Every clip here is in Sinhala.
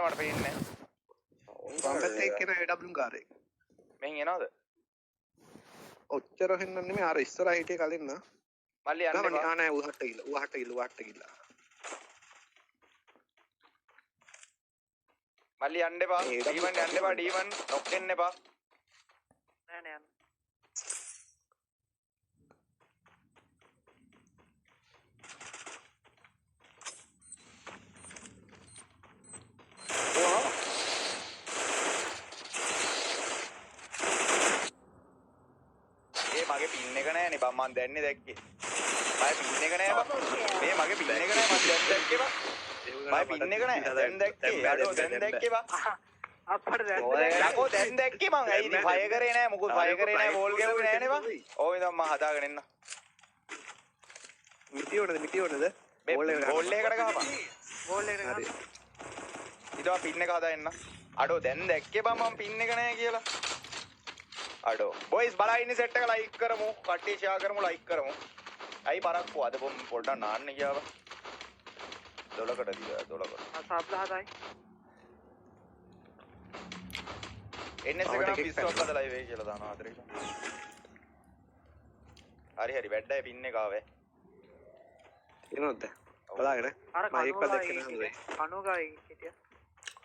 මට පේන්නේ කොම්පැත් එක කියන AW කාරේ මෙන් එනවද ඔච්චර හෙන්න නෙමෙයි අර ඉස්සරහ හිටියේ කලින් නා මල්ලි යන්න ගමන් එපා ආ නෑ උහට ගිල්ල මල්ලි යන්න එපා D1 යන්න එපා D1 නොක් වෙන්න එපා නෑ නෑ මගේ පින් එක නෑනේ බං මං දැන්නේ දැක්කේ මගේ පින් එක නෑ බං මේ මගේ පින් එක නෑ මං දැන් දැක්කේ බං මගේ පින් එක නෑ දැන් දැක්කේ අඩෝ දැන් දැක්කේ බං අපර දැන් යකෝ දැන් දැක්කේ මං ඇයි ඉතින් ෆයර් කරේ නෑ මොකද ෆයර් කරේ නෑ බෝල් ගැහුවේ නෑනේ බං ඕක ඉතින් මං හදාගෙන එන්න මිටි ඕනද බෝල් එකට ගහපන් බෝල් එකට හරි ඊට පින් එක හදා එන්න අඩෝ දැන් දැක්කේ බං මං පින් එක නෑ කියලා අඩෝ බොයිස් බලලා ඉන්නේ සෙට් එක ලයික් කරමු කට්ටිය ෂෙයා කරමු ලයික් කරමු අයි පරක්කෝ අද පොඩ්ඩක් නාන්න ගියාව 12කට දිගා 12කට සබ්ලා හදයි එන්නස් එක නම් පිස්සුවක් හදලා ඉවේ කියලා දානවා අතරේ හරි වැඩයි පින් එක ආවේ එනොත් බලාගෙන අර මම ඒක දැක්කේ නෑ කණෝගායි හිටියා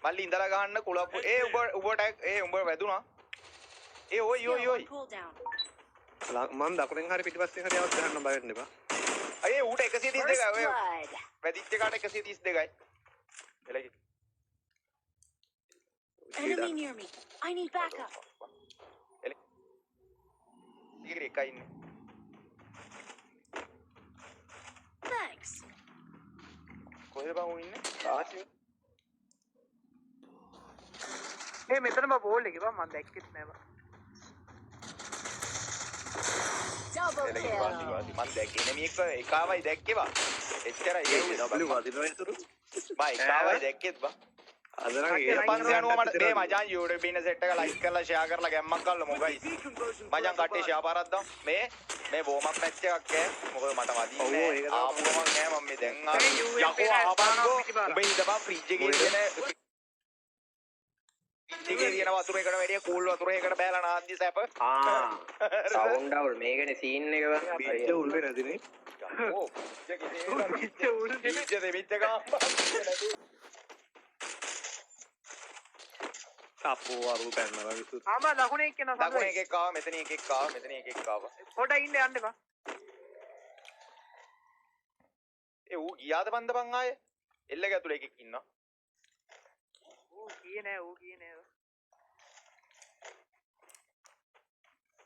මල්ලි ඉඳලා ගහන්න කුලප්පු උඹ ටැග් උඹ වැදුනා ඔයි මම දකුණෙන් හරි පිටිපස්සෙන් හරි આવත් ගහන්න බය වෙන්න එපා අය ඌට 132යි ඔය වැදිච්ච කාට 132යි එලකි Enemy near me. I need backup. ඉතින් එකයි ඉන්නේ Thanks. කොහෙද බං ඌ ඉන්නේ ආචි මෙතන බෝල් එකේ බං මම දැක්කෙත් නෑ බං Double kill. මන් දැක්කේ නෙමෙයි එකවයි දැක්කේ බං එච්චරයි W වදිනවා ඒතුරු බං එකවයි දැක්කෙත් බං අද නම් ඒ 500 මට මේ මචං YouTube ඉන්න සෙට් එක ලයික් කරලා ෂෙයා කරලා ගැම්මක් ගන්න මොකයි මචං කට්ටිය ෂෙයා පාරක් දාමු මේ වෝම් අප් මැච් එකක් ඈ මොකද මට වදින්නේ ආපු ගමන් නෑ මම මේ දැන් ආවේ යකෝ අහපන්කෝ උඹ හිටපන් ෆ්‍රිජ් එකේ තියෙන ටිකේ තියෙන වතුරේකට වැඩිය කූල් වතුරේකට බෑලා නාද්දි සැප සවුන්ඩ් අවුල් මේකනේ සීන් එක බීජ උල් වෙන්නේ නැතිනේ ඕ බීජ දෙමිච්ච ගා අපෝ අරු පැන්නවා විසු ආම ලකුණේ එක්කන දකුණ එකෙක් ආවා මෙතන එකෙක් ආවා මෙතන එකෙක් ආවා පොඩ ඉන්න යන්න එපා ඌ ගියාද බන්ද බං ආයේ එල්ලක ඇතුලේ එකෙක් ඉන්නවා ඌ කියේ නෑ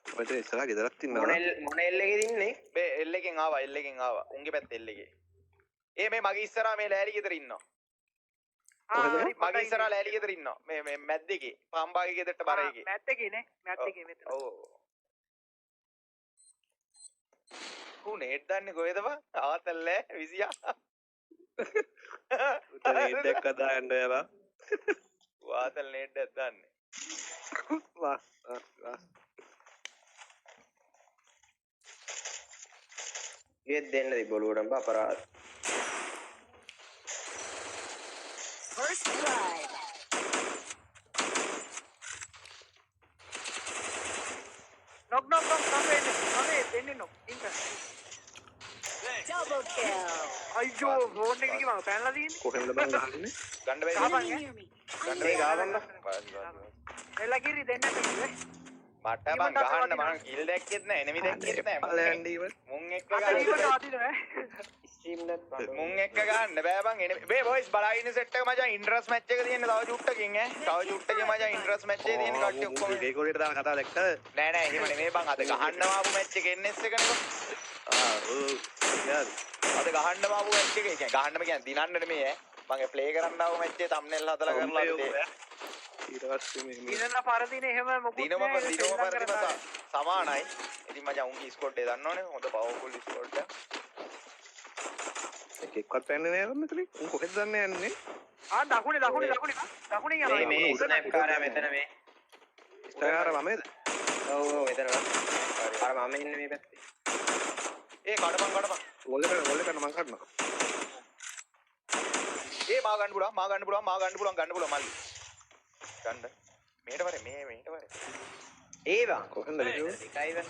ඔය ඉස්සරහ ගෙදරක් තින්නවා මොන එල් එකේද ඉන්නේ මේ එල්ලකින් ආවා උන්ගේ පැත්තේ එල්ලකේ මේ මගේ ඉස්සරහා මේ ලෑලි ගෙදර ඉන්නවා මගේ ඉස්සරහා ලෑලි ගෙදර ඉන්නවා මේ මැද්ද එකේ පාම්බාගේ ගෙදරට බර එකේ මැත් එකේ නේ මැත් එකේ මෙතන ඔව් ඌ නේට් දන්නේ කොහෙද බං ආතල්ලේ විසියා උතන ඉඩක් කදාන්න යනවා වාතල් නේට් එකක් දන්නේ වා ගෙත් දෙන්න තිබ්බලුවටම අපරාධ First blood. නොක් කමේ දෙන්නේ නොක් ඉන්න Double kill. අයියෝ ෆෝන් එකේ මම පැනලා තියෙන්නේ කොහෙන්ද බං ගහන්නේ ගන්න බැරි Enemy near me. I ගන්න need බැරි backup. ගාවන්න එලා කිරි දෙන්න බෑ මට බං ගහන්න මම කිල් දැක්කෙත් නෑ එනිමි දැක්කෙත් නෑ මුන් එක්ක මුන් එක්ක ගන්න බෑ බං මේ බොයිස් බලා ඉන්න සෙට් එක මචං ඉන්ට්‍රස් මැච් එක තියෙන තව චුට්ටකින් තව චුට්ටකින් මචං ඉන්ට්‍රස් මැච් එකේ තියෙන කට්ටිය ඔක්කොම ගේ කොලේට දාන කතාව දැක්කද නෑ එහෙම නෙමෙයි බං අද ගහන්න ආපු මැච් එක NS එකනේ බං අද ගහන්න ආපු මැච් එක කියන්නේ ගහන්නම කියන්නේ දිනන්න නෙමෙයි මම ප්ලේ කරන්න ආපු මැච් එකේ තම්බ්නෙල් හදලා කරලා ඊට පස්සේ මේ දිනන පරදින එහෙම මොකුත් දිනම පරිදිම සමානයි. ඉතින් මචං උන්ගේ ස්කෝඩ් එක දන්නවනේ හොඳ පවර්ෆුල් ස්කෝඩ් එක. එකෙක්වත් පැන්නේ නෑ මෙතන. උන් කොහෙද දන්නේ යන්නේ? දකුණේ යනවා. මේ ස්නැප් කාරයා මෙතන මේ. ස්ටාර් මමේද? ඔව් මෙතන. අර මම ඉන්නේ මේ පැත්තේ. කඩපන්. වොල් එක මම කඩනවා. ඒ මා ගන්න පුළුවන් මල්ලි. ගන්න. මේට වරේ මේට වරේ. ඒවා කොහෙන්ද ලියුවේ? එකයි වෙන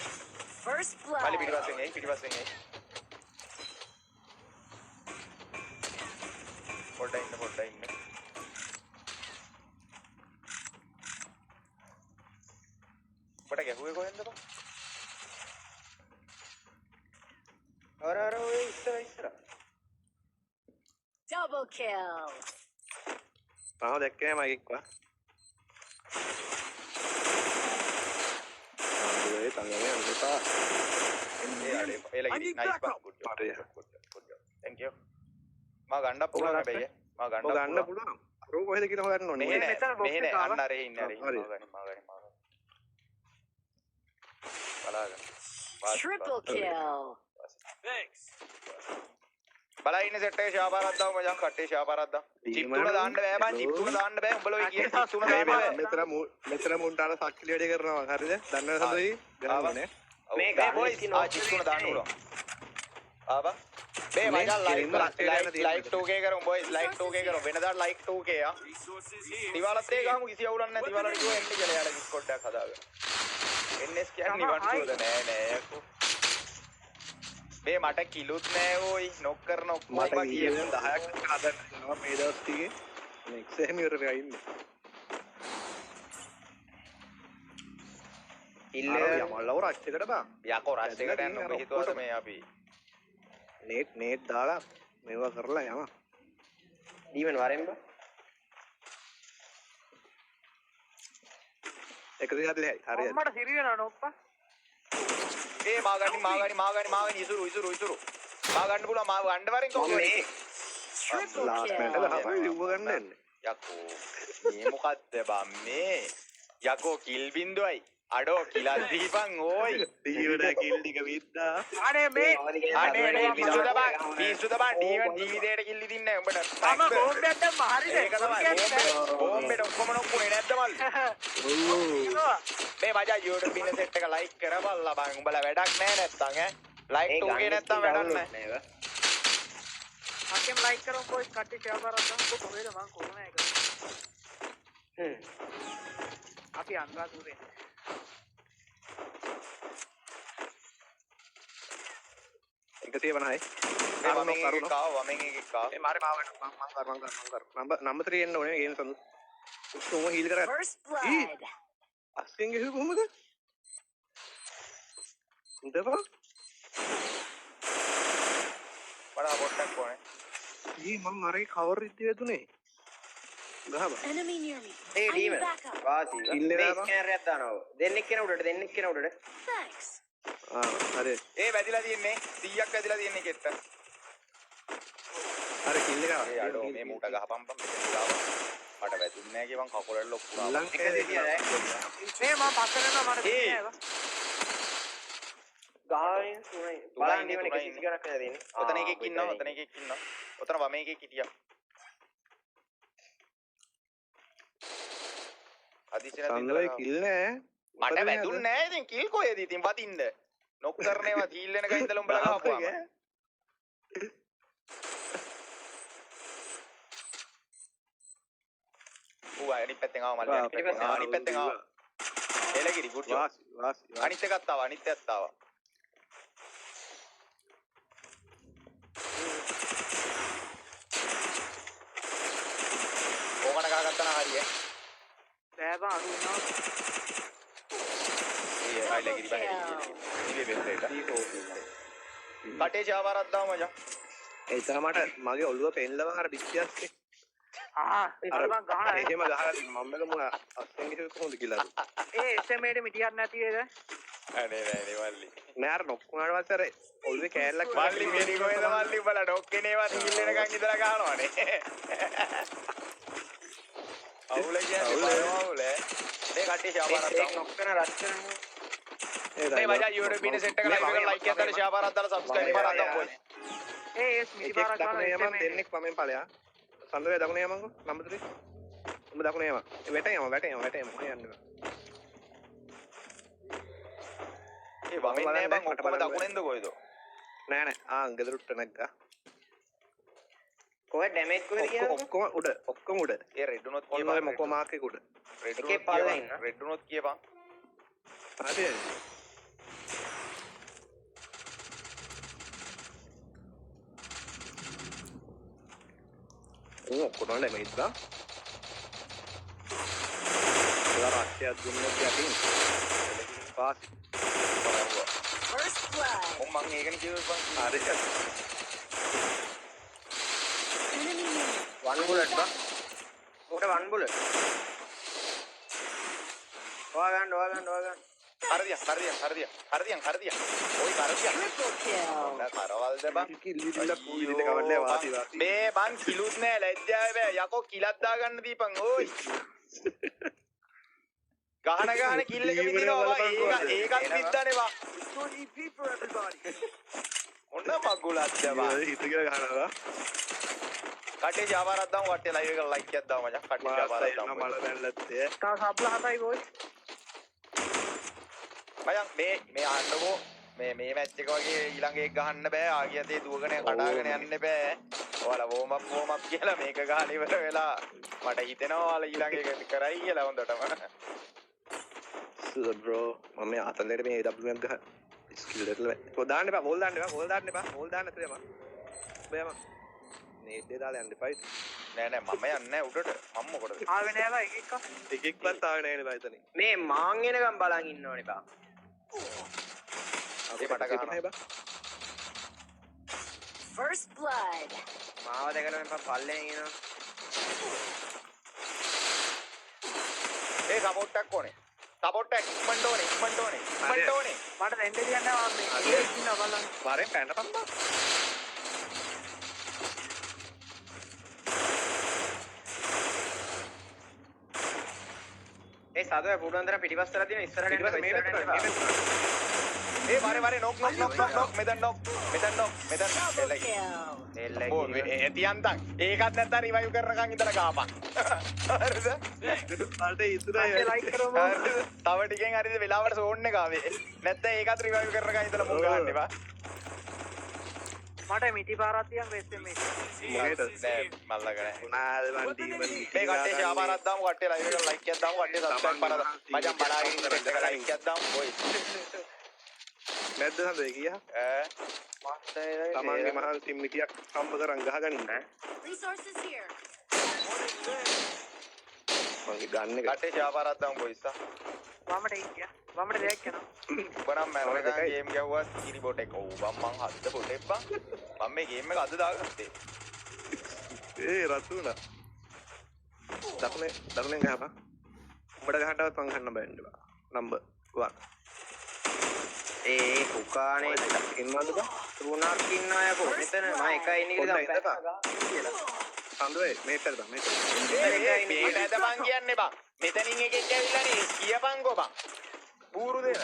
First මල්ලි blood. පිටිපස්සෙන් එයි. පොඩ්ඩක් ඉන්න. පොඩ ගැහුවේ කොහෙන්ද බං? අර ඔය ඉස්සර Double kill. මම දැක්කේ මගේ එක්වා. ආ තංගනේ අන්දපා. ඒ අඩේ එලගිරි නයිස් බං good job. Thank you. මා ගන්න පුළුවන් හැබැයි මා ඔය ගන්න ගන්න පුළුවන්. අර කොහෙද කියලා හොයන්න ඕනේ. මෙහෙ මෙතන box නෑ එක ආවා. අන්න අරේ ඉන්නේ අරේ හරි. මා ගන්න බලාගන්න Triple kill. බලා ඉන්න සෙට් එකේ ෂාපාරක් දාමු මචං කට්ටේ ෂාපාරක් දාමු චිප් තුන දාන්න බෑ බං චිප් තුන දාන්න බෑ උඹලා ඔය කියන චිප් තුන දාන්න බෑ මෙතන මුන්ට අර සක්කිලි වැඩි කරනවා හරිද? දන්නවද සඳුයි? ගහන්නේ. මේ බොයිස් ආ චිප් තුන දාන්න පුළුවන් ආවා මේ මචං ලයික් 2k කරමු බොයිස් ලයික් 2k කරමු වෙනදාට ලයික් 2k ආ දිවාලත් ඒ ගහමු කිසි අවුලක් නැහැ දිවාලට කිව්වා එන්න කියලා යාට ඩිස්කෝඩ් එකක් හදාගන්න එන්එස් කියන්නේ නිවන් සුවද නෑ යකෝ මේ මට කිලුත් නෑ ඕයි නොක් කරන ඔක්කොම මට කියමු 10ක් හදන්න යනවා මේ දවස් ටිකේ. මේ එක්සෑම් ඉවර වෙලා ඉන්නේ. ඉල්ල යමල්ලව රච්චකට බං. යකෝ රස් එකට යන්න ඔබ හිතුවද මේ අපි නේට් දාලා මේවා කරලා යනවා. දීමන වරෙන් බා 140යි. හරියට. අම්මට සිරි වෙනවා නෝප්පා. ඒ මාගනි ඉසුරු මා ගන්න පුළුවන් මා ගන්න වරින් කොහොමද මේ Triple ලාස්ට් මැට kill. ගහපයි ලිව්ව ගන්න එන්නේ. යකෝ මේ මොකද්ද බම් මේ යකෝ කිල් බින්දුවයි අඩෝ කිලස් දීපන් ඕයි දීවන කිල් ටික විද්දා. අනේ මේ අනේ මේ පිස්සුද බං ඩීවන් ජීවිතේට කිල්ලි දින්නේ උඹට මම බෝම්බයක් දැම්ම හරිද? ඒක තමයි බෝම්බෙට ඔක්කොම නොක්කුනේ නැද්ද මල්ලි මේ මචං YouTube ඉන්න සෙට් එක ලයික් කරපල්ලා බං උඹලා වැඩක් නැහැ නැත්තම් ඈ ලයික් 2k නැත්තම් වැඩක් නැහැ අකෙම් ලයික් කරමු බොයිස් කට්ටි ෂෙයා කරලා දාමු කොහෙද මං කොරෝනා එක අපි අනුරාධපුරේ 150යි. මේ වමෙන් එකක් ආව ඒ මාරේ මාවට මං කර. නම්බර් 3 එන්න ඕනේ ගේම් සඳු. උතුම හීල් කරා. First blood. අස්සෙන් ගිහුව කොහමද? උදේපා. වඩා පොට්ටක් ඕනේ මං අරේ කවර් ඉද්දී වැදුනේ. ගහපන්. Enemy near me. ඒ I need දීමන backup. වාසි ඉල්ලේ මේ දාපන්. ස්කෑනර් එකක් දානවා දෙන්නෙක් කෙනා උඩට Thanks. හරි. ඒ වැදිලා තියන්නේ 100ක් වැදිලා තියන්නේ කෙට්ට අර කිල් එක ඒ අඩෝ මේ මූට ගහපම් මෙතන ගාව මට වැදුන්නේ නැහැ කිව්වන් කකුලට ලොක්ු වුණා ලං එක දෙතියද මේ මම පස්සට යනවා මට දෙන්නේ නෑ ගාවෙන් තුනයි බලන්න දීමන 130 ගණක් වෙලා දෙන්නේ ඔතන එකෙක් ඉන්නවා ඔතන වම එකෙක් හිටියා අදිසින සඳලයි කිල් නෑ. මට වැදුන්නේ නැහැ ඉතින් කිල් කොහෙද ඉතින් වදින්න නොක් කරනේවා තීල් වෙනකන් ඉඳලා උඹලා ගහපුවාම ඌ අනිත් පැත්තෙන් ආව මල්ලි අනිත් පැත්තෙන් ආව එලගිරි ගුඩ් ජොබ් වාසි. අනිත් එකත් ආවා අනිත් එකත් ආවා ඕකන කරගත්තා නම් හරිය බෑ බං අඩු වෙනවා ඒ අයිලගිරි බෑ ඉතින් වෙබ්සයිට් කටේ ජාවාරක් දාමු මචං ඒ තමයි මගේ ඔළුව පෙන්ලව අර පිටියස්සේ. අර බං ගහන එහෙම ගහලා මම බැලුම අස්සෙන් ගිහුව කොහොමද කියලා. ඒ එස්එම්එට මිටියක් නැති වේද අනේ නෑ මල්ලි නෑ අර නොක්කුනාට පස්සේ අර ඔළුවේ කෑල්ලක් මල්ලි මෙරි කොහෙද මල්ලි උඹලා ඩොක්කේනේවත් හිල් වෙනකන් ඉඳලා ගහනවනේ අවුල කියන්නේ බලවුල මේ කට්ටිය ෂාපාරක් දාමු නොක් කරන රච් කරනවා මේ මචං YouTube ඉන්න සෙට් එක ලයික් එක ලයික් එකක් දාලා ෂාපාරක් දාලා සබ්ස්ක්‍රයිබ් කරලා දාන්න ඕනේ ඒ එස් මිටි එකෙක් පාරක් දකුණේ යමන් ගන්න දෙන්නෙක් පමෙන් ඵලයා. සඳරේ දකුණේ යමන්කෝ නම්බර් 3. උඹ දකුණේ යමන්. වැට යමන් ඔය යන්න බෑ. ඒ වමෙන් නෑ බං ඔක්කොම දකුණෙන්ද කොයිද නෑ ගෙදරට නැග්ගා. කොහෙ ඩැමේජ් කොහෙද කියන්නේ? ඔක්කොම උඩ. ඒ රෙඩ් උනොත් ඔන්න ඔය මොකෝ මාක් එක උඩ. රෙඩ් එකේ උනොත් පල්ලෙ කියපන් ඉන්න. රෙඩ් උනොත් කියපන් හරි. ඔක්කොම ඩැමේජ් දා. ඒලා රාක්ෂය දුන්නොත් යටින්. පාස්. First blood. මං ඒකනේ කියවපන් හරි. Enemy unit. one bullet බා. උඩ one bullet. හොයාගන්න. හරිදියා ඔයි කරදියා Triple kill. ඔන්න කරවල්ද බං කිල්ලිලා කූවිලිට කවන්නේ වාසි. මේ බං කිලුත් නෑ ලැජ්ජාව බෑ යකෝ කිලක් දාගන්න දීපන් ඕයි ගහන කිල්ල එක විදිනවා ඒකත් විද්දානේ බං ඔන්න මගුලත් බං හිත කියලා ගහනවා. කටේ ජාවාරක් දාමු කටේ ලයිව් එක ලයික් එකක් දාමු මචං කටේ ජාවාරක් දාමු මල දැල්ලත් තව සබ්ලා හතයි බොයි. මචං මේ අහන්නකෝ මේ මැච් එක වගේ ඊළඟ එක ගහන්න බෑ ආගියතේ දුවගෙන කඩාගෙන යන්න බෑ ඔයාලා වෝම් අප් කියලා මේක ගහලා ඉවර වෙලා මට හිතෙනවා ඔයාලා ඊළඟ එක කරයි කියලා හොඳටම bro මම අතලෙට මේ AWM ගහ ස්කිල් එකල පොල් දාන්න එපා පොල් දාන්න තියෙනවා බෑම නේඩ් එක දාලා යන්න එපා නෑ මම යන්නේ නෑ උඩට මම මොකටද ආවේ නෑලා එකෙක්වත් ආවේ නැහැ නේ බයිතනේ මේ මාන් එනකම් බලන් ඉන්න ඕනේ බා. ඒ මට ගහනවා First blood. මාව දැකලා මම පල්ලෙන් එනවා. ඒ සපෝට් එකක් ඕනේ සපෝට් එක ඉක්මනට ඕනේ මට දෙන්න දෙයක් නෑ මම මේ ඉන්න බලන්න. වරෙන් පැනපන් බා ඒ සාදෝ පුඩුවන්තර පිටිපස්සට දින ඉස්සරහට එන්න මේ පැත්තට ඒ වරේ නොක් මෙතන නොක් Double kill. ඕ ඒ තියන්තන් ඒකත් නැත්නම් රිවයිව් කරනකන් ඉඳලා ගහපන් හරිද අර ඉස්සරහ ලයික් කරමු. තව ටිකෙන් හරිද වෙලාවට සෝන් එක ආවේ නැත්නම් ඒකත් රිවයිව් කරනකන් ඉඳලා මුං ගහන්න එපා මට මිටි පාරක් තියන් වෙස්සේ මේ. මොකේද නෑ මල්ලගෙන මොනාද මන් ඩීමන් මේ කට්ටේ ෂාපාරක් දාමු කට්ටේ ලයිව් එකට ලයික් එකක් දාමු කට්ටේ සබ්ස්ක්‍රයිබ් කරලා මචං බලාගෙන ඉන්න දෙක ලයික් එකක් දාමු බොයි නැද්ද හඳේ ගියා මාස්ටර් තමන්ගේ මහල් ටීම් මිටියක් සම්බ කරන් ගහගනින්න Resources here. මගේ ගන්න එක කට්ටේ ෂාපාරක් දාමු බොයිස්සා වමට ඉන්දියා. වමට දෙයක් යනවා. උඹනම් මම ගේම් ගැව්වා කිරි බොට් එක. ඔව් මං හද්ද බොට් එක බං. මම මේ ගේම් එක අද දාගත්තේ. ඒ රතුණා දකුණෙන් ගහපන් උඹට ගහන්නවත් මං ගහන්න බෑන්න බා නම්බර් 1 ඒ කුකානේ ඉන්නවද බා තුනක් ඉන්න අය කො මෙතන මම එකයි ඉන්නේ කියලා සඳුවේ මේ පැත්තට මේ මේ නැද බං කියන්නේ බං. මෙතනින් එකෙක් ඇවිල්ලා නේ කියපන්කෝ බං. බූරු දෙන.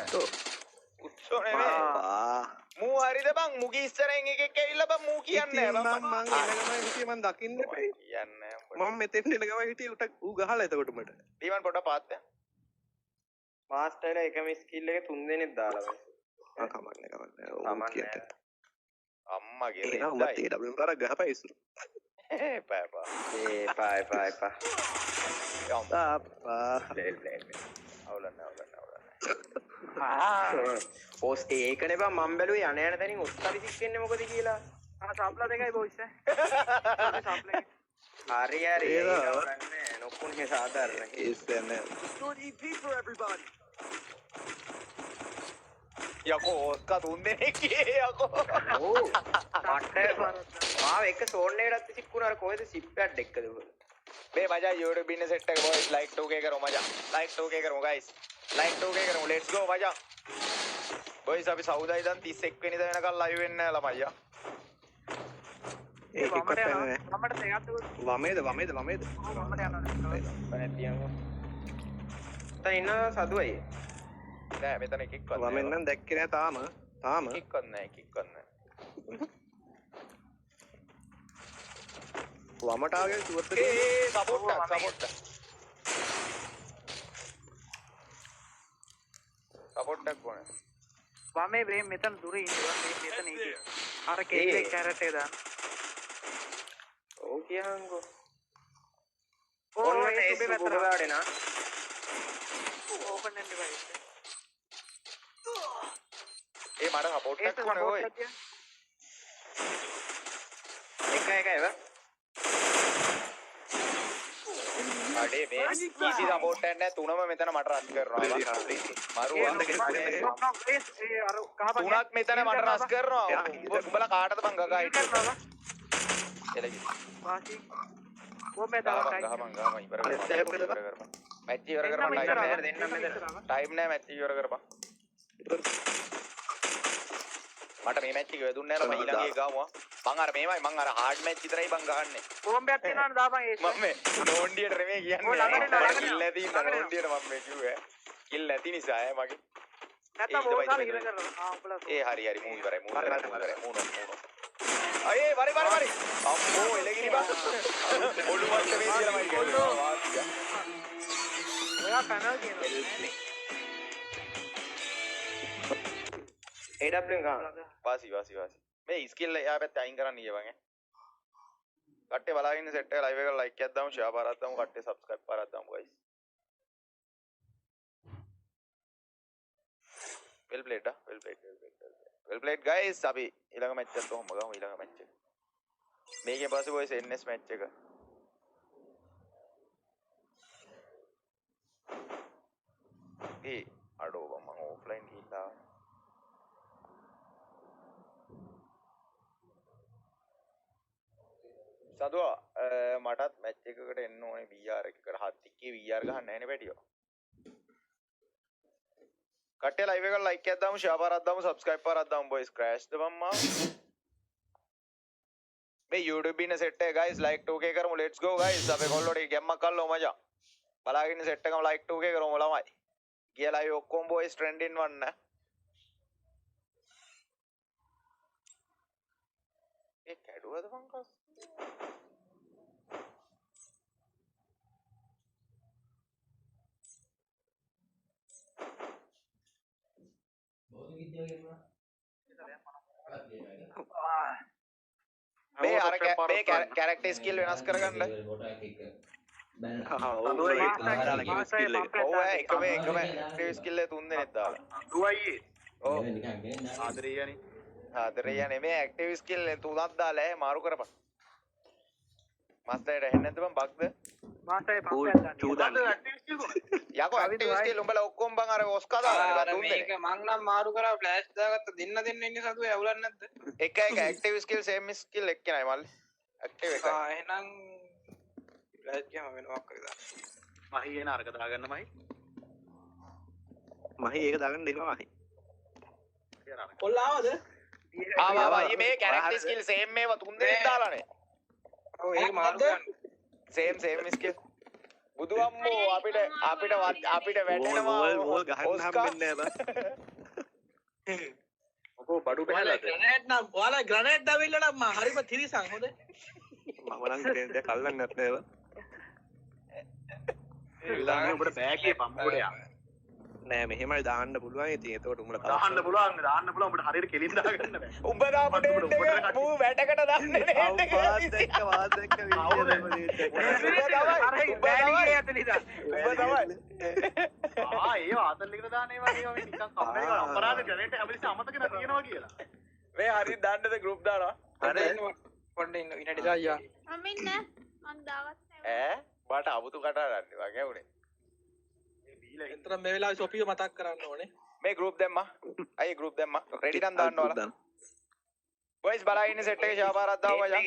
උත්සෝ නෙමෙයි. මූ හරිද බං මුගේ ඉස්සරෙන් එකෙක් ඇවිල්ලා බං මූ කියන්නේ බං මං එන ගමන් හිටියේ මං දකින්න එපේ කියන්නේ මම මෙතෙන් එන ගමන් හිටියේ ඌ ගහලා එතකොට මට ඩීමන් පොඩ පාත් දැන්. මාස්ටර්ලා එකම ස්කිල් එක 3 දෙනෙක් දාලා බෑ. ආ කමන්නේ ඕ කමන්නේ කියට අම්මගේ එනවා උඹ TWM කරා ගහපන් ඉස්සර ඒ පාපා. ඒ පායි යම්. තාපා අවුලන්න. ඕස් ඒකනේ බං මම බැලුවේ යන තැනින් ඔස්තරි සික්කෙන්නේ මොකද කියලා. සබ්ලා දෙකයි බොයිස් ඈ. සබ්ලා. හරි ඒලා. ඒක නෑ නොකුනේ සාධාරණ. ඒසෙන් යකෝ ඔස්කා තුන් දෙනෙක් කියේ යකෝ. ඕ මට මාව එක සෝන් එකකට සික්කුණා අර කොහෙද සිප් පැඩ් එක්කද උඹ. මේ මචං YouTube business set එක boys like 2k करो मजा like 2k करो guys like 2k करो let's go मजा boys අපි සවුදා ඉඳන් 31 වෙනිදා වෙනකල් live වෙන්න ළමයියා ඒක වමට පැන්නේ යනවා. නෑ වමට දෙයක් වමේද වමට යනවා. නැතියම. තන ඉන්න සදුවයි. නෑ මෙතන එකෙක්වත් වමෙන් නම් දැක්කේ නෑ තාම එකෙක්වත් නෑ වමට ආගේ සුවර්ත ඒ සපෝට් එකක් ඕනේ වමේ බ්‍රේම් මෙතන දුර ඉන්නවා. මේ මෙතන ඉන්නේ. අර කේක් කැරට් එක දාන්න. ඔව් තියහන්කෝ Oh, ඔන්න ये ඒ सुबह සුබ बेहतर වැඩෙනා ओपन एंड डिवाइस ඒ මට සපෝට් ये එකක් तो ඕනේ ඔය. सपोर्ट कर दिया එකයි අඩේ මේ ඊසි සපෝට් එකක් නැහැ තුනම මෙතන මට රන් කරනවා. මරුවා. ये और कहां पर තුනක් මෙතන මට රස් කරනවා. උඹලා කාටද බං ගගා හිටියේ? එලගි. बाकी वो मैं दवा ගහපන් ඉවර කරපන්. මැච් ඉවර කරපන්. ටයිම් නැහැ මැච් ඉවර කරපන්. මට මේ මැච් එක වැදුන්නේ නැහැ මම ඊළඟ එක ගාමුවා. මං අර මේමයි මං අර හાર્ඩ් මැච් විතරයි බං ගහන්නේ. ओम बैठ के ना दाबा ये මම මේ නෝන්ඩියට රෙමේ කියන්නේ. කිල් නැති ඉන්න නෝන්ඩියට මම මේ කිව්වේ. කිල් නැති නිසා මගේ. නැත්නම් वो කාලේ ඉර කරනවා ආ ප්ලස් ඒ හරි මූ ඉවරයි මූ අයේ වරි අම්මෝ එලගිරි බං ඔඩු මට්ට මේ කියලා මයි කියනවා වාසිය ඔයා කනල් කියනවා AW ගන්න වාසි මේ ස්කිල් එයා පැත්ත අයින් කරන්න ඊයවන් කට්ටේ බලාගෙන ඉන්න සෙට් එක ලයිව් එක ලයික් එකක් දාමු ෂෙයා පාරක් දාමු කට්ටේ සබ්ස්ක්‍රයිබ් පාරක් දාමු guys well played guys අපි ඊළඟ මැච් එකත් කොහොම ගමු ඊළඟ මැච් එක මේකෙන් පස්සේ boys NS මැච් එක ඒ අඩෝ මම ඔෆ්ලයින් ගිහිල්ලා සදුවා මටත් මැච් එකකට එන්න ඕනේ VR එකකට හත්තික්කේ VR ගහන්න නැහැ නේ පැටියෝ කට්ටිය ලයිව් එක ලයික් එකක් දාමු ෂෙයා පාරක් දාමු සබ්ස්ක්‍රයිබ් පාරක් දාමු boys crash දමම්මා මේ YouTube ඉන්න සෙට් එක guys like 2k කරමු let's go guys අපේ කොල්ලෝට ගැම්මක් අල්ලෝ මචං බලාගෙන ඉන්න සෙට් එකම like 2k කරමු ළමයි ගිය ලයිව් ඔක්කොම boys trending වන්න ඒ කැඩුවද මං කස් මේ අර මේ කැරක්ටර් ස්කිල් වෙනස් කරගන්න ඔව් එකම ඇක්ටිව් ස්කිල් එක තුන් දෙනෙක් දාලා දුවයි ඔව් ආදරේයනේ ආදරේයනේ මේ ඇක්ටිව් ස්කිල් තුනක් දාලා මාරු කරපන් මාස්ටර්ට හෙන්න නැද්ද බං බග්ද මාස්ටර් චූදාන යකෝ ඇක්ටිව් ස්කිල් උඹලා ඔක්කොම බං අර ඔස්කා දාලා තුන් දෙනෙක් මං නම් මාරු කරා ෆ්ලෑෂ් දාගත්ත දෙන්න ඉන්නේ සතුව ඇවුලක් නැද්ද එක ඇක්ටිව් ස්කිල් සේම් ස්කිල් එක්කනයි මල්ලි ඇක්ටිව් එක එහෙනම් ෆ්ලෑෂ් ගියම වෙනවා කවදා මහී එන අරක දාගන්න මහී ඒක දාගන්න දෙනවා මහී කොල්ලාවද ආවා මේ කැරක්ටර් ස්කිල් සේම් මේවා තුන් දෙනෙක් දාලානේ ඔව් ඒක මාරු ගන්න සේම් ස්කිල් බුදු අම්මෝ අපිට වැටෙනවා ඕල් ගහන්න හම්බෙන්නේ නැහැ බං ඔකෝ බඩු බහලාද ග්‍රනේඩ් නම් ඔයාලා ග්‍රනේඩ් දාවිල්ල නම් මම හරිම තිරිසන් හොඳ මම නම් ග්‍රේන්ඩ් එක අල්ලන්නේ නැත්නේ බං දාන්න ඔබට බෑග් එක පම්මෝඩයා නෑ මෙහෙමයි දාන්න පුළුවන් ඉතින් එතකොට උඹලා දාන්න පුළුවන් ඔබට හරියට කෙලින් දාගන්න බෑ උඹ දාපට මූ වැටකට දන්නේ නේ වාත් එක්ක ඒ වාතල් එකට දාන්නේ වගේ මේ නිකන් කම්මේ කරා අපරාධ ජනරේටර් හැමදේම අමතක නැ තියනවා කියලා මේ හරි දාන්නද ගෲප් දානවා පොඩ්ඩ ඉන්න විනාඩි 10ක් මම ඉන්න මං දාවත් නැහැ ඈ බාට අමුතු කටහඬන්නේ වගේ උනේ එතන මේ වෙලාවේ සොපිය මතක් කරන්න ඕනේ මේ ගෲප් දැම්මා අයියේ ගෲප් දැම්මා රෙඩි නම් දාන්න ඕන boys බලා ඉන්නේ සෙට් එකේ ෂාපාරක් දාව මචං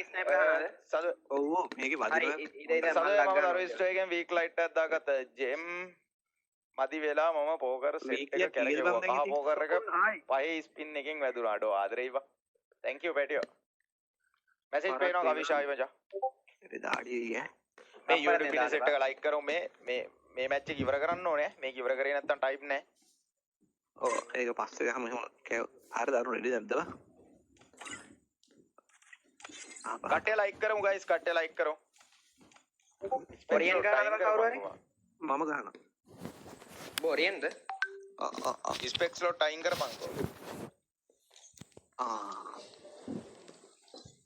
සද ඔව් මේකේ හරි වදිනවා ඉතින් දැන් සද මම සර්විස් එකෙන් වීක් ලයිට් එකක් දාගත්ත ජෙම් මදි වෙලා මම පෝකර් සෙට් එක කැලේවා කහ පෝකර් එක පහේ ස්පින් එකෙන් වැදුනා අඩෝ ආදරේ ඉවා thank you පැටියෝ මැසේජ් පේනවා කවිෂායි මචං ඒ දාඩිය මේ YouTube video set එක like කරමු මේ මැච් එක ඉවර කරන්න ඕනේ මේක ඉවර කරේ නැත්තම් ටයිප් නැහැ ඔව් ඒක පස්සේ ගහම එහෙම ආර දරුණු රෙඩි නැද්ද බං කට්ටිය like කරමු guys කට්ටිය like කරමු කොරියන් ගහනවා කවුරු හරි මම ගහනවා බොරියෙන්ද ස්පෙක්ස් ලොට් අයින් කරපන්කෝ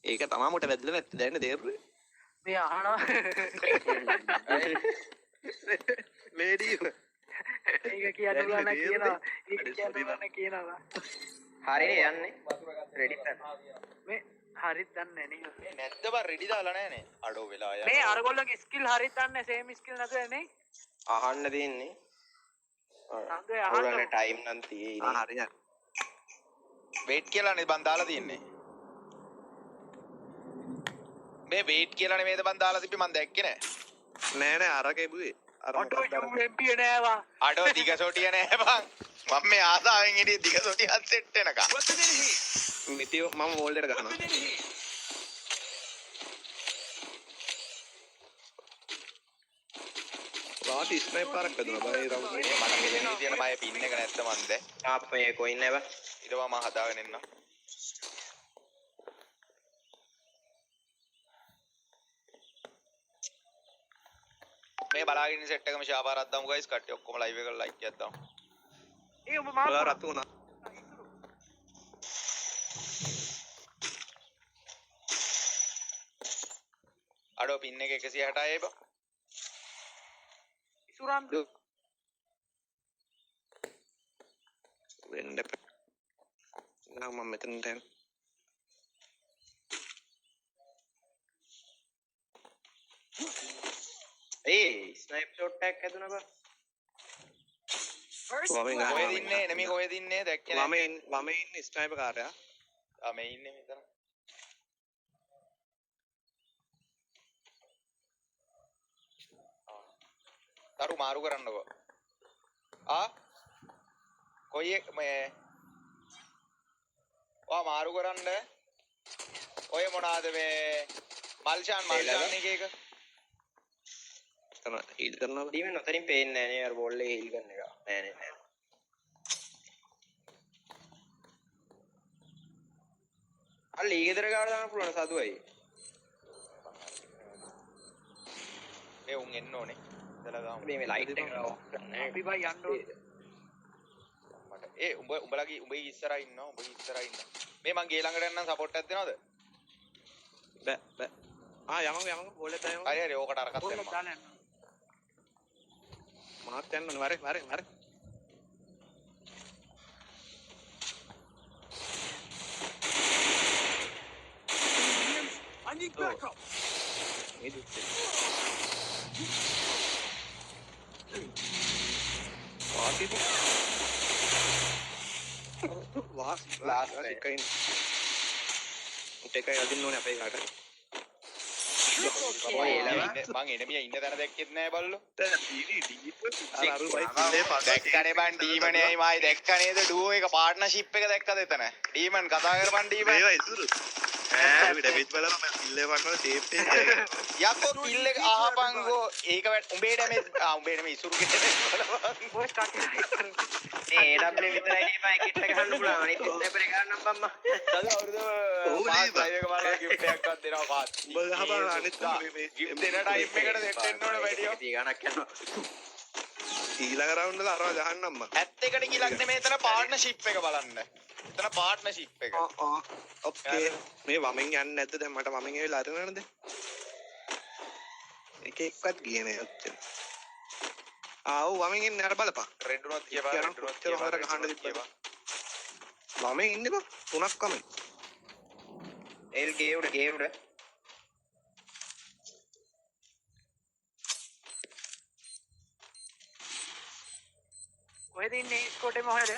ඒක තමයි මට වැදලා නැත්තේ දැන් තේරුනේ මේ අහනවා ලේඩී ඒක කියන්න උලන කියනවා ඒක කියන්න උලන කියනවා හරිනේ යන්නේ රෙඩි මේ හරිත් දන්නේ නේ මේ නැද්ද බං රෙඩි දාලා නැහනේ අඩෝ වෙලා යනවා මේ අරගොල්ලෝගේ ස්කිල් හරිත් දන්නේ සේම් ස්කිල් නැතුව නේ අහන්න දෙන්නේ සම්දේ ඔයාලට අහන්න ටයිම් නම් තියෙන්නේ හරි වේට් කියලානේ බං දාලා තියන්නේ මේ වේට් කියලානේ මේද බං දාලා තිබ්බේ මං දැක්කේ නෑ නෑ අරක එබුවේ අර ඔටෝ UMP නෑවා අඩෝ දිග සොටිය නෑ බං මම මේ ආසාවෙන් හිටියේ දිග සොටියත් සෙට් වෙනකම් මිතියෝ මම වෝල්ඩර් ගහනවා වාටි ස්නයිපරක් හදුනා බයි රවුන්ඩ් මේ මට මෙතන විදියට මගේ පින් එක නැත්ද මන්ද ආප් මේ කොයින් නැව ඊට මම හදාගෙන එන්න මේ බලාගෙන සෙට් එකම ෂාපාරක් දාමු ගයිස් කට්ටිය ඔක්කොම ලයිව් එකට ලයික් එකක් දාමු ඒ ඔබ බලා මාත් රතු වුණා අඩෝ පින් එක 160යි බං ඉසුරන් වෙන්න නම් මම මෙතන දැන් ඒ ස්නයිප් ෂොට් එකක් හැදුනා බා First Well, I mean, blood. කොහෙද ඉන්නේ එනමි කොහෙද ඉන්නේ දැක්කේ නෑ වම ඉන්නේ ස්නයිපර් කාර්යයා ආ මේ ඉන්නේ මෙතන තරු මාරු කරන්නකෝ ආ කොයි එක මේ ඔයා මාරු කරන්න ඔය මොනවාද මේ මල්ෂාන් එක එක තන හීල් කරනවා ඩීමන් ඔතනින් පේන්නේ නැහැ නේ අර බෝල් එකේ හීල් කරන එක නෑ නෑ අර ලීගෙදර ගාවට දාන්න පුළුවන් සදුවයි ඒ උන් එන්න ඕනේ ඉතලා ගාමු මේ ලයිට් එක ඕෆ් කරන්න අපි බයි යන්න ඕනේ මට ඒ උඹලගේ උඹේ ඉස්සරහා ඉන්නවා උඹේ ඉස්සරහා ඉන්නවා මේ මං ගේ ළඟට යන්නම් සපෝට් එකක් දෙනවද බෑ යමං බෝල් එක දායම හරි හරි ඕකට අරකට ඕන දෙන්න දාලා යන්න මාත් යන්න ඕනේ වරේ I need backup. මේ දුක්ේ වාටි වාස් Last එකයින් එකයි අදින්න ඕනේ අපේ කාට Triple ඔය kill. මං එනමියා ඉන්න තැන දැක්කෙත් නෑ බල්ලෝ අර බයි කිල්ලේ දැක්කනේ බං ඩීමනේයි මායි දැක්ක නේද ඩුවෝ එක පාර්ට්නර්ෂිප් එක දැක්කද එතන ඩීමන් කතා කරපන් ඩීමන් ඒවා ඉතුරු ඈ ඩෙවිඩ් බලලා මම කිල්ලේ වටනවා ටේප් එක යක්කෝ කිල් එක අහපන්කෝ ඒක උඹේ ඩැමේජ් උඹේ ඩැමේජ් ඉසුරු කෙටේ ඔය ස්ටාර්ට් මේ AW විතරයි නේ මම කිට්ට ගන්න පුළුවන් අනිත් ස්නයිපර් එක ගන්නම් බම්මා සද අවුරුදු පාස් ලයිව් එක බලලා ගිෆ්ට් එකක් දෙනවා පාස් උඹ ගහපන් අනිත් ගිෆ්ට් දෙන ටයිම් එකට සෙට් වෙන්න ඕනේ වැඩියෝ 30 ගණක් යනවා ඊළඟ රවුන්ඩ් වල අරව ගහන්නම් මම 71ට ගිලක් නෙමෙයි එතන පාර්ට්නර්ෂිප් එක බලන්න එතන පාර්ට්නර්ෂිප් එක ඕකේ මේ වමෙන් යන්නේ නැද්ද දැන් මට වමෙන් ඇවිල්ලා අරනවද එක එක්කත් ගියේ නෑ ඔච්චර ආව් වමෙන් ඉන්නේ අර බලපන් රෙඩ් උනත් කියපන් රෙඩ් උනත් ඔච්චර හොඳට ගහන්න තිබ්බා වමෙන් ඉන්නේ බා තුනක් කමයි එල් ගේවුඩ කොහෙද ඉන්නේ ස්කෝට් එක මොහේද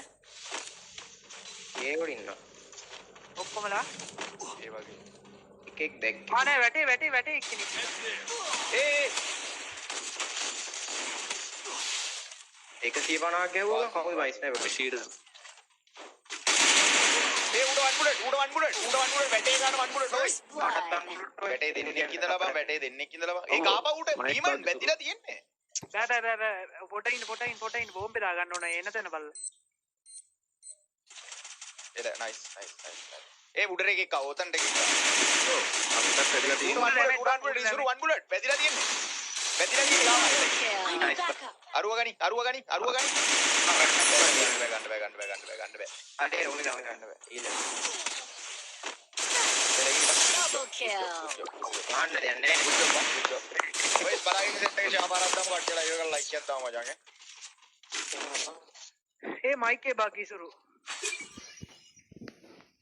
ගේවුඩ ඉන්නවා ඔක්කොමලා ඒ වගේ එකෙක් දැක්ක ආ නෑ වැටේ එක්කෙනෙක් ඒ 150ක් ගැහුවා කවුද බයි ස්නයිපර් ෂීල්ඩ් ඒ උඩ වන් බුලට් වැටේ ගන්න වන් බුලට් First blood. වැටේ දෙන්නෙක් ඉඳලා බං වැටේ දෙන්නෙක් ඉඳලා බං ඒක ආපහු උඩ ඩීමන් වැදිලා තියෙන්නේ බෑ පොටින් බෝම්බේ දා ගන්න ඕන එන තැන බලලා එල නයිස් ඒ උඩර එකක් ආව ඔතනට එකක් අපිට පෙරලා තියෙනවා උඩ බුලට් ඉසුරු වන් බුලට් වැදිලා තියෙන්නේ ගාව Kill. Backup. අරුව ගනි ගන්න බෑ අඩේ උනේ ගන්න බෑ ඊළ Double kill. ආන්න දෙන්නේ බොයිස් බලලා ඉන්න සෙට් එකේ ශාපාරක් දාමු කට්ටිය ලයිව් එකකට ලයික් එකක් දාමු මචං ඒ මයික් එක බාකි සුරු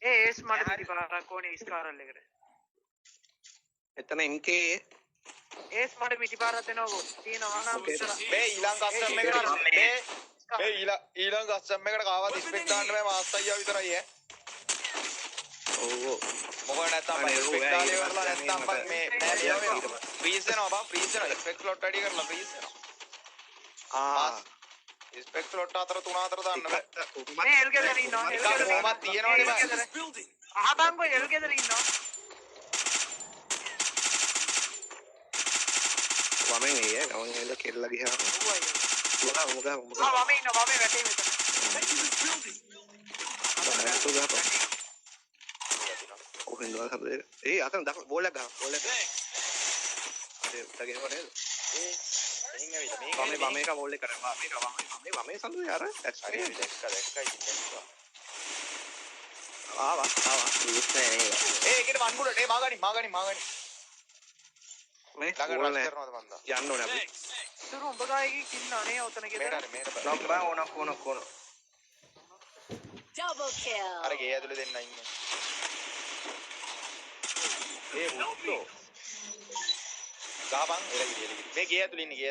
ඒ ඒස් මඩ පිටි පාරක් ඕනේ ඉස්කාරල් එකට එතන MK ඒස් මඩ පිටි පාරක් දෙනවා තියෙනවා නම් ඉතර මේ ඊළඟ කස්ටම් එකට මේ ඊළඟ කස්ටම් එකට කාවත් ස්පෙක් දාන්න බෑ මාස් අයියා විතරයි ඈ ඕ මොකද නැත්තම් බයි ස්පෙක් දාලා ඉවරලා නැත්තම් බං මේ නෑ ලියවෙනවා ෆ්‍රීස් වෙනවා බං ෆ්‍රීස් වෙනවා ස්පෙක් ස්ලොට් වැඩි කරලා ෆ්‍රීස් වෙනවා ස්පෙක් ස්ලොට් අතර 3-4 දාන්න බෑ මේ එල් ගෙදර ඉන්නවා එල් ගෙදර කොහොමද තියනවනේ බං අහබංගෝ එල් ගෙදර ඉන්නවා වමෙන් එය ගමන් එල කෙල්ල ගියාම මොකද වමේ ඉන්නවා වමේ වැටේ මෙතන කොහෙන්ද හදේ ඒ අතන දක බෝලයක් ගන්න බෝලයක් ගන්න ඒ උඩගෙන වනේ මෙහින් ඇවිල්ලා වමේ එක බෝල් එක කරනවා වමේ සඳු යාර හරි දැක්කයි ආවා ඉස් නෑ නේද ඒකට වන් බුලට් මාගනි මේ ළඟ බෝල් රෂ් නෑ කරනවද මන්ද යන්න ඕනේ අපි සුරු උඹ ගායකී ඉන්නවා නේ ඔතන ගෙදර මේකට නොක් බා ඕන Double kill. අර ගේ ඇතුලේ දෙන්න ඉන්නේ ඒ මුත්තෝ ගාබන් එලගිරි මේ ගේ ඇතුලේ ඉන්නේ ගේ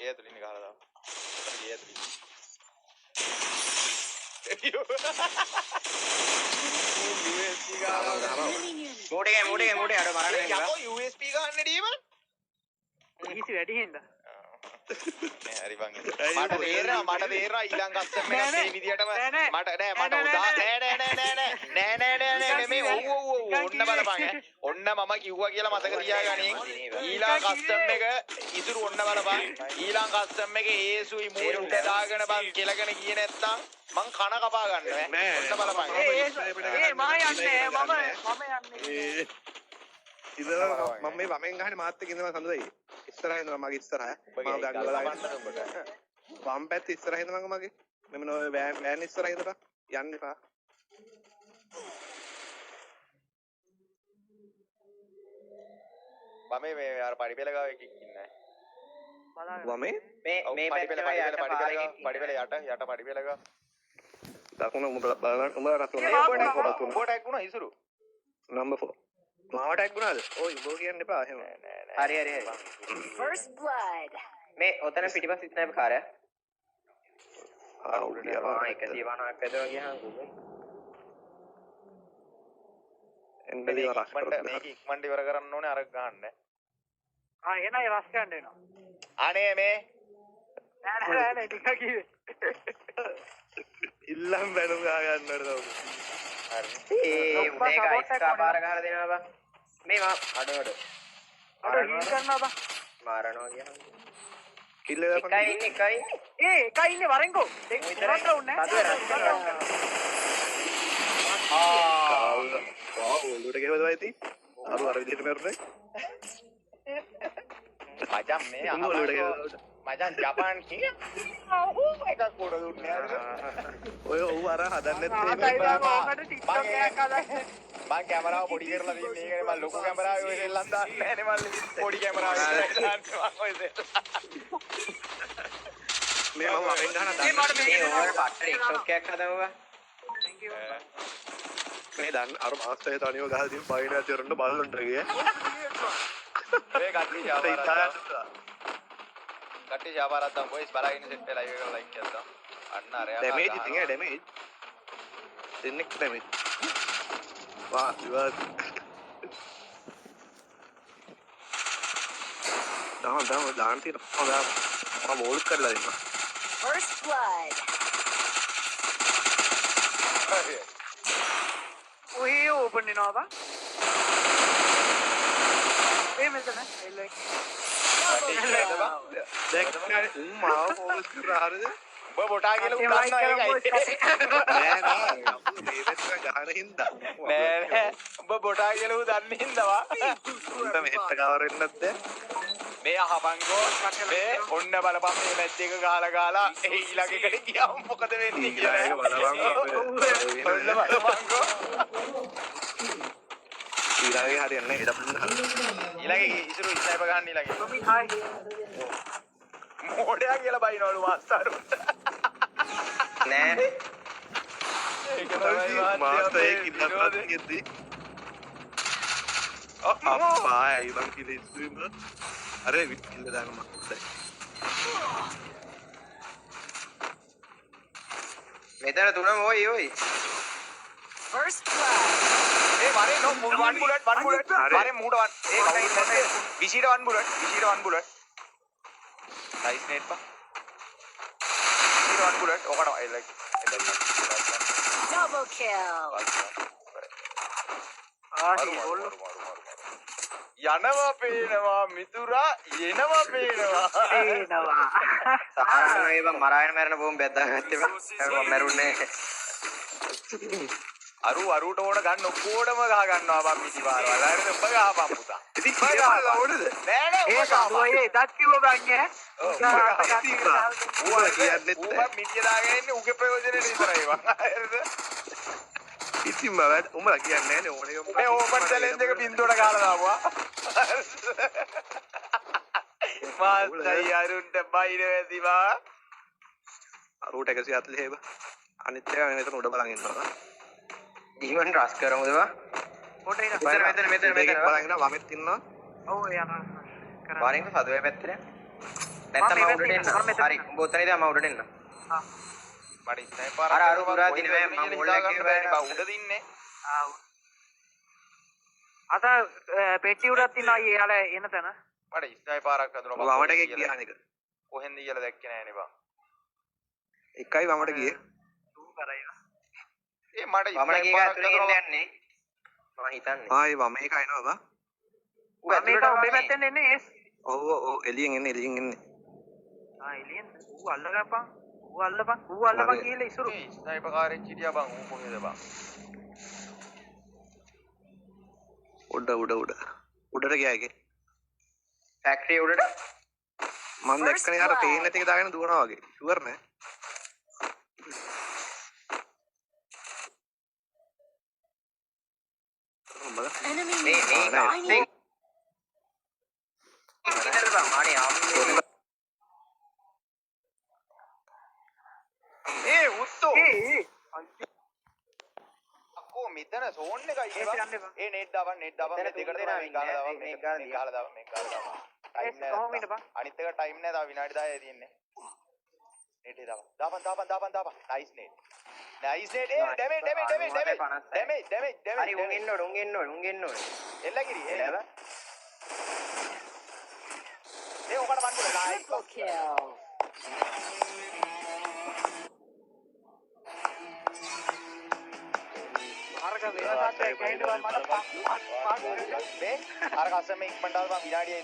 ඇතුලේ ගහලා දාන්න ඔතන ගේ ඇතුලේ USP ගාලා Really near me. මෝඩේ අර මරන්න යකෝ USP ගන්න ඩීමන් ඊසි වැඩි හින්දා නෑ හරි බං මට තේරෙනවා ඊළඟ අස්සම් එක මේ විදියටම මට නෑ මට උදා නෑ මේ ඔව් ඔන්න බලපන් ඔන්න මම කිව්වා කියලා මතක තියාගනින් ඊළඟ අස්සම් එක ඉතුරු ඔන්න බලපන් ඊළඟ අස්සම් එක ඒසුයි මූණ උඩ දාගෙන බං කෙලගෙන ගියේ නැත්තම් මං කන කපා ගන්න නෑ ඔන්න බලපන් ඒ මම යන්නේ මම යන්නේ ඉතින් මම මේ වමෙන් ගහන්නේ මාත් එක්ක ඉඳලා සඳුයි ඉස්සරහින් ඉඳලා මගේ ඉස්සරහ මම ගන්න බලාගෙන වම් පැත්ත ඉස්සරහින් ඉඳලා මගේ මෙන්න ඔය වෑන් ඉස්සරහින් ඉඳලා යන්න එපා මම මේ අර පරිපෙල ගාව එකක් ඉන්නේ වමේ මේ පරිපෙල යට පරිපෙල ගාව දකුණ බලන්න උඹලා රතුන උඹට ඇග්ගුණා ඉසුරු නම්බර් 4 මාව ටැග් වුණාද ඔය උඹ කියන්න එපා එහෙම හරි First blood. මේ ඔතන පිටිපස්ස ස්නයිපර් කාර්යය උඩට එක දීවනාවක් ඇදලා ගියාම එන්බලි වරක් මේක ඉක්මනට ඉවර කරන්න ඕනේ අර ගන්න එනයි රස් ගන්න එනවා අනේ මේ නෑ ටිකක් කිව්වේ ඉල්ලම් බැලුම් ගා ගන්නවට තව ඒ උඩේ ගයිස්කා බාර ගහලා දෙනවා බං මේ මා අඩ අර හීල් කරනවා බා මාරනවා ගියාම කිල්ල දාපන් එකයි එකයි ඉන්නේ වරෙන්කෝ දෙක තුනක් රවුන්ඩ් නෑ ඔලුවට ගෙවදවා ඇති අර විදිහට මරුනේ මචං මේ ඔලුවට ගෙවදවා මචං ජපාන් කිය එකක් කොට දුන්නේ ඔය ඔව් අර හදන්නෙත් මම මම කැමරාව පොඩි කරලා තියන්නේ ඒකනේ මම ලොකු කැමරාවේ ඔය සෙල්ලම් දාන්නේ නැහැනේ මල්ලි පොඩි කැමරාව විතරයි දාන්නේ මම ඔය සෙල්ලම් මේ මම වමෙන් ගහන මේ ඕවර් පට්ටර එක්සොට් එකක් හදමු බං thank you මේ දන්න අර මාස්ටර් තනියම ගහලා තියෙන බයින ඇතුරන්න බලන්න ගියේ මේ කට්ටි ජාපාරක් කට්ටි ජාපාරක් දැන් බොයිස් බලාගෙන සෙට් වෙලා ලයිව් එකට ලයික් එකක් දාන්න අන්න අරයා ඩැමේජ් ඉතින් ඒ ඩැමේජ් දෙන්නෙක් ඩැමේජ් වා ඉවත් දාන්න තියෙන මම බෝල් කරලා දෙන්න First blood. ඔය ඕපන් වෙනවා බා මේ මෙතන එල්ලෙක් දැක්කනේ මාව ෆෝකස් කරලා හරියද ඔබ බොටා කියලා උන් දන්නවා ඒකයි නෑ නෑ මේ වෙච්ච ගහන හින්දා නෑ ඔබ බොටා කියලා උන් දන්නේ හින්දා උන්ට මෙහෙට කවර වෙන්නත් බෑ මේ අහපංගෝ මේ ඔන්න බලපන් මේ මැච් එක ගාලා ඒ ඊළඟ එකට ගියාම මොකද වෙන්නේ කියලා බලපංගෝ ඔන්න බලපංගෝ ඊළඟේ හරියන්නේ නැහැ. ඊළඟේ ඉසුරු ස්නයිපර් ගන්න ඊළඟේ. සොමි හායි. මොඩයා කියලා බයිනවලු මාස්ටරුන්ට. නෑ ඒක තමයි මාස්ටර් මාත්‍ය ඒක ඉන්නත් කියද්දි අප්පා ඊළඟ කිලි ඉස්සුම අර විකිල්ල දාන මාස්ටර්. මෙතන තුනම ඔයි First blood. ඒ වරේ නෝ one bullet වරේ මූඩ වන් ඒ විශීර one bullet nice net pa විශීර one bullet ඔකට I like Double kill. යනවා පේනවා මිතුරා එනවා පේනවා සාරාංග ඒවා මරායන මරන බෝම් බැද්දාගත්තේ මම මැරුන්නේ අරුට ඕන ගන්න ඔක්කොටම ගහ ගන්නවා බම් මිසි පාරවල් හරිද උඹ ගහපන් පුතා ඉතින් කියලා ඕනද? නෑ නෑ ඒ සම්මෝයේ ඉතත් කිව්ව ගන්නේ. ඌවා කියන්නේ ඌව මිටිය දාගෙන ඉන්නේ උගේ ප්‍රයෝජනෙට විතරයි වන් හරිද ඉතින් මම උඹලා කියන්නේ නැහැ නේ ඕනේ මේ ඕපන් චැලෙන්ජ් එක බින්දුවට ගහලා දාපුවා මාස්ටර් අරුන්ට බයින වෙදිවා අරුට 140 හේබ අනිත් එක මෙතන උඩ බලන් ඉන්නවා ඩීමන් රස් කරමුද වා පොටේ ඉන්න. මෙතන බලන් ඉන්නවා වමෙත් ඉන්නවා ඔව් යනවා. කරා. වරින්ක සදුවේ පැත්තේ නැත්තම් මම උඩට එන්න හරි උඹ උතන ඉඳන් මම උඩට එන්න ආ. මට ස්නයිපර් අර අරු පුරා දිනේ මම මොල්ලේ බෑ උඩ දින්නේ ආ. අත පෙට්ටි උඩක් තියනවා යාල එන තැන. මට ස්නයිපරක් හදුනා වමට එකක් ගියා අනික කොහෙන්ද කියලා දැක්කේ නෑනේ බං එකයි වමට ගියේ ඌ කරයි. ඒ මට වමන ගිය ඇතුලේ ඉන්න යන්නේ මම හිතන්නේ ආයි වම එක එනවා බා ඌ මේක ඇතුලට උඹේ පැත්තෙන් එන්නේ ඒස්. ඔව් එළියෙන් එන්නේ ආ එළියෙන් ඌ අල්ලගපන්. ඌ අල්ලපන් කියලා ඉසුරු. ඒ ස්නයිපර් කාරෙන් හිටියා බං ඌ කොහෙද බං උඩට ගියා එකේ ෆැක්ටරි උඩට මම දැක්කනේ අර පේන නැති එක දාගෙන දුවනවා වගේ ෂුවර් නෑ Enemy මේ near. මේ I need ඉතර බං අනේ ආම්මේ ඒ උත්තෝ ඒ අක්කෝ මෙතන සෝන් එකයි ඒක යන්න එපා. ඒ නෙට් දාපන් මේ දෙකට තමයි ගාලා දාපන් මේක ගාලා දාපන් ඒස් කොහොම ඉන්න බං. අනිත් එක ටයිම් නෑ තව විනාඩි 10යි තියෙන්නේ නෙට් එක දාපන් නයිස් නෙට් ඒ ඩැමේජ් හරි උන් එන්න ඕන එල්ලගිරි ඒ ඔකට මන් කරලා triple kill. අරක වෙනසක් කැයිනවා මට මේ අර කස්සම ඉක්මනට ආවම විනාඩියයි